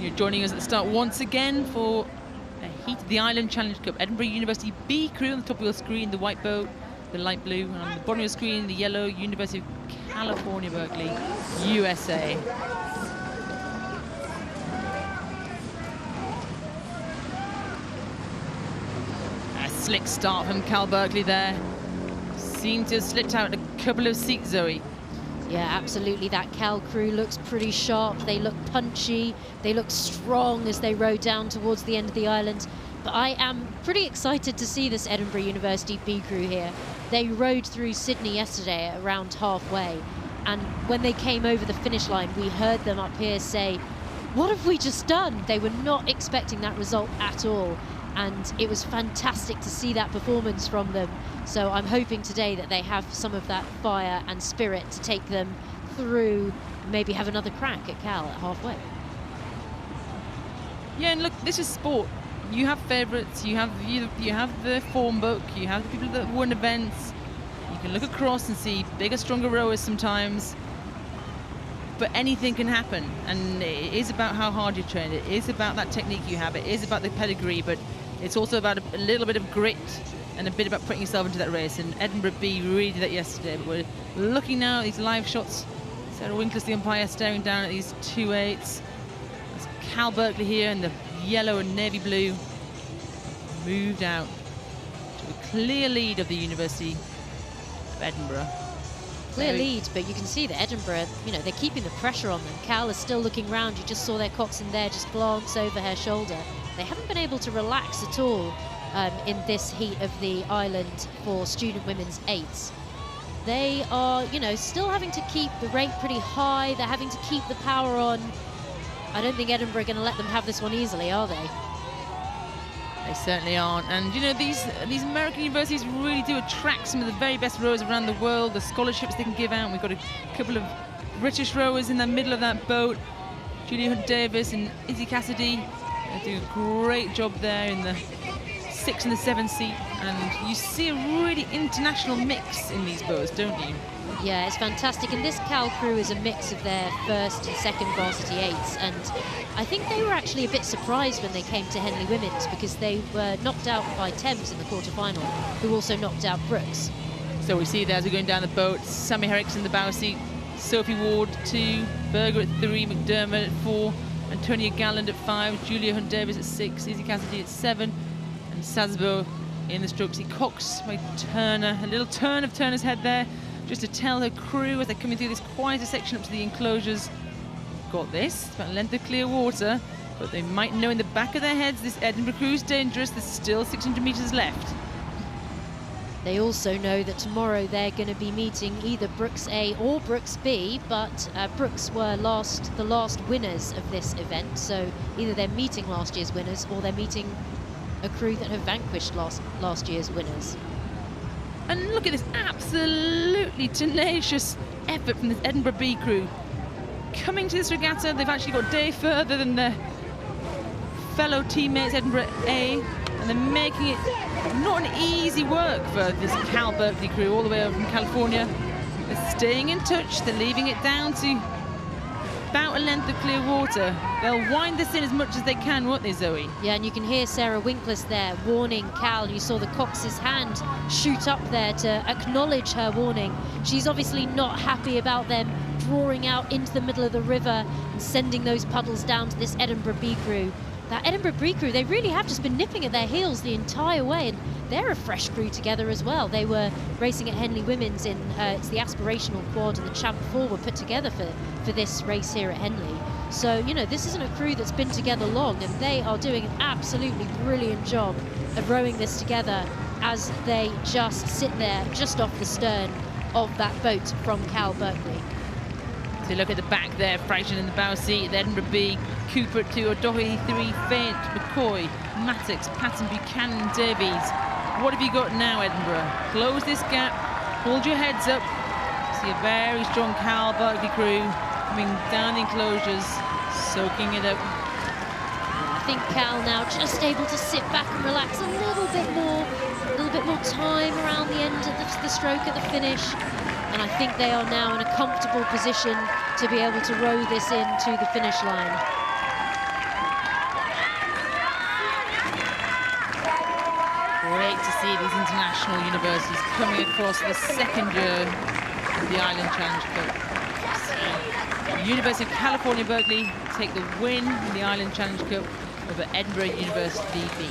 You're joining us at the start once again for a heat of the Island Challenge Cup. Edinburgh University B crew on the top of your screen, the white boat, the light blue, and on the bottom of your screen, the yellow, University of California, Berkeley, USA. A slick start from Cal Berkeley there. Seemed to have slipped out a couple of seats, Zoe. Yeah, absolutely. That Cal crew looks pretty sharp. They look punchy. They look strong as they row down towards the end of the island. But I am pretty excited to see this Edinburgh University B crew here. They rowed through Sydney yesterday at around halfway. And when they came over the finish line, we heard them up here say, "What have we just done?" They were not expecting that result at all. And it was fantastic to see that performance from them. So I'm hoping today that they have some of that fire and spirit to take them through, maybe have another crack at Cal at halfway. Yeah, and look, this is sport. You have favourites, you have the form book, you have the people that won events. You can look across and see bigger, stronger rowers sometimes. But anything can happen, and it is about how hard you train. It is about that technique you have. It is about the pedigree, but it's also about a little bit of grit and a bit about putting yourself into that race. And Edinburgh B really did that yesterday. But we're looking now at these live shots. Sarah Winkler's the umpire, staring down at these 2-8s. There's Cal Berkeley here in the yellow and navy blue. Moved out to a clear lead of the University of Edinburgh. Clear lead, but you can see that Edinburgh, you know, they're keeping the pressure on them. Cal is still looking round. You just saw their coxswain there just glance over her shoulder. They haven't been able to relax at all in this heat of the island for student women's eights. They are, you know, still having to keep the rate pretty high. They're having to keep the power on. I don't think Edinburgh are going to let them have this one easily, are they? They certainly aren't. And you know, these American universities really do attract some of the very best rowers around the world, the scholarships they can give out. We've got a couple of British rowers in the middle of that boat, Julia Hunt-Davis and Izzy Cassidy. They do a great job there in the 6 and the 7 seat, and you see a really international mix in these boats, don't you? Yeah, it's fantastic, and this Cal crew is a mix of their first and second varsity eights, and I think they were actually a bit surprised when they came to Henley Women's, because they were knocked out by Thames in the quarter-final, who also knocked out Brooks. So we see there as we're going down the boat, Sammy Herrickson in the bow seat, Sophie Ward 2, Berger at 3, McDermott at 4, Antonia Galland at 5, Julia Hunt-Davis at 6, Izzy Cassidy at 7, and Sasbo in the stroke seat. Cox by Turner, a little turn of Turner's head there, just to tell her crew as they're coming through this quieter section up to the enclosures, got this, it's about a length of clear water, but they might know in the back of their heads this Edinburgh crew is dangerous. There's still 600 metres left. They also know that tomorrow they're going to be meeting either Brooks A or Brooks B, but Brooks were the last winners of this event, so either they're meeting last year's winners or they're meeting a crew that have vanquished last year's winners. And look at this absolutely tenacious effort from this Edinburgh B crew. Coming to this regatta, they've actually got a day further than their fellow teammates, Edinburgh A, and they're making it not an easy work for this Cal Berkeley crew all the way over from California. They're staying in touch, they're leaving it down to about a length of clear water. They'll wind this in as much as they can, won't they, Zoe? Yeah, and you can hear Sarah Winkler's there warning Cal. You saw the Cox's hand shoot up there to acknowledge her warning. She's obviously not happy about them drawing out into the middle of the river and sending those puddles down to this Edinburgh B crew. That Edinburgh B crew, they really have just been nipping at their heels the entire way, and they're a fresh crew together as well. They were racing at Henley Women's in it's the aspirational quad, and the Champ 4 were put together for this race here at Henley. So, you know, this isn't a crew that's been together long, and they are doing an absolutely brilliant job of rowing this together as they just sit there just off the stern of that boat from Cal Berkeley. So look at the back there, Fraction in the bow seat, the Edinburgh B, Cooper 2, O'Doherty 3, Faint, McCoy, Mattocks, Patton, Buchanan, Davies. What have you got now, Edinburgh? Close this gap, hold your heads up. See a very strong Cal Berkeley crew coming down the enclosures, soaking it up. I think Cal now just able to sit back and relax a little bit more time around the end of the stroke at the finish. And I think they are now in a comfortable position to be able to row this into the finish line. Great to see these international universities coming across the second year of the Island Challenge Cup. The University of California, Berkeley take the win in the Island Challenge Cup over Edinburgh University B.